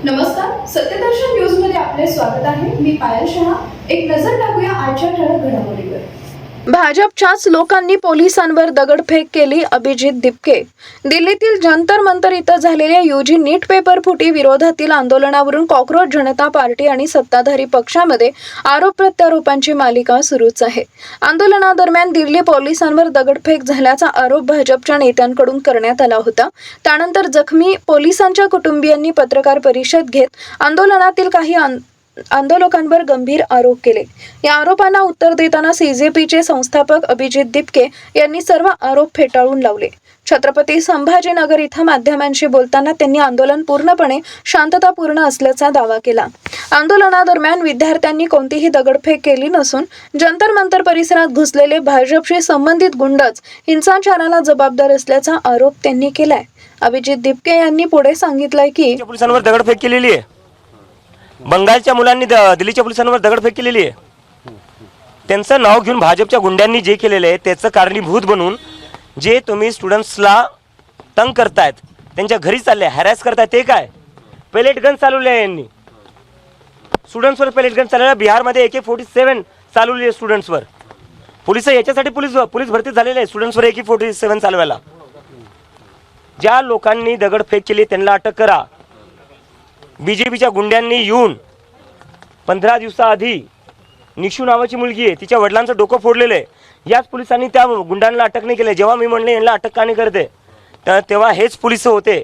नमस्कार, सत्यदर्शन न्यूज मध्ये आपले स्वागत आहे। मी पायल शहा। एक नजर टाकूया आजच्या ठळक घडामोडीवर। भाजपच्याच लोकांनी पोलिसांवर दगडफेक केली। अभिजित दिपके दिल्लीतील जंतर मंतर इथं झालेल्या यूजी नीट पेपर फुटी विरोधातील आंदोलनावरून कॉकरोच जनता पार्टी आणि सत्ताधारी पक्षामध्ये आरोप प्रत्यारोपांची मालिका सुरूच आहे। आंदोलनादरम्यान दिल्ली पोलिसांवर दगडफेक झाल्याचा आरोप भाजपच्या नेत्यांकडून करण्यात आला होता। त्यानंतर जखमी पोलिसांच्या कुटुंबियांनी पत्रकार परिषद घेत आंदोलनातील काही आंदोलकांवर गंभीर आरोप केले। या आरोपांना उत्तर देताना सीजेपीचे संस्थापक अभिजित दिपके यांनी सर्व आरोप फेटाळून लावले। छत्रपती संभाजीनगर इथं माध्यमांशी बोलताना त्यांनी आंदोलन पूर्णपणे शांततापूर्ण असल्याचा दावा केला। आंदोलनादरम्यान विद्यार्थ्यांनी कोणतीही दगडफेक केली नसून जंतर मंतर परिसरात घुसलेले भाजपशी संबंधित गुंडच हिंसाचाराला जबाबदार असल्याचा आरोप त्यांनी केलाय। अभिजित दिपके यांनी पुढे सांगितलंय की पोलिसांवर दगडफेक केलेली आहे। बंगालच्या मुलांनी दिल्लीच्या पोलिसांवर दगडफेक केलेली आहे। त्यांचं नाव घेऊन भाजपच्या गुंड्यांनी जे केलेलं आहे त्याचं कारणीभूत बनून जे तुम्ही स्टुडंट्सला तंग करतायत, त्यांच्या घरी चालले हॅरॅस करतायत, ते काय पेलेट गन चालवले आहे यांनी स्टुडंट्सवर। पेलेट गन चालवल्या बिहारमध्ये AK-47 चालवली आहे स्टुडंट्सवर। पोलिस याच्यासाठी पोलीस भरती झालेले आहे स्टुडंट्सवर AK-47 चालवायला। ज्या लोकांनी दगडफेक केली त्यांना अटक करा। बीजेपीच्या गुंड्यांनी येऊन 15 दिवसाआधी निशू नावाची मुलगी आहे, तिच्या वडिलांचं डोकं फोडलेलं आहे। याच पोलिसांनी त्या गुंडांना अटक नाही केलं। जेव्हा मी म्हणले यांना अटक का नाही करते तर तेव्हा हेच पोलीस होते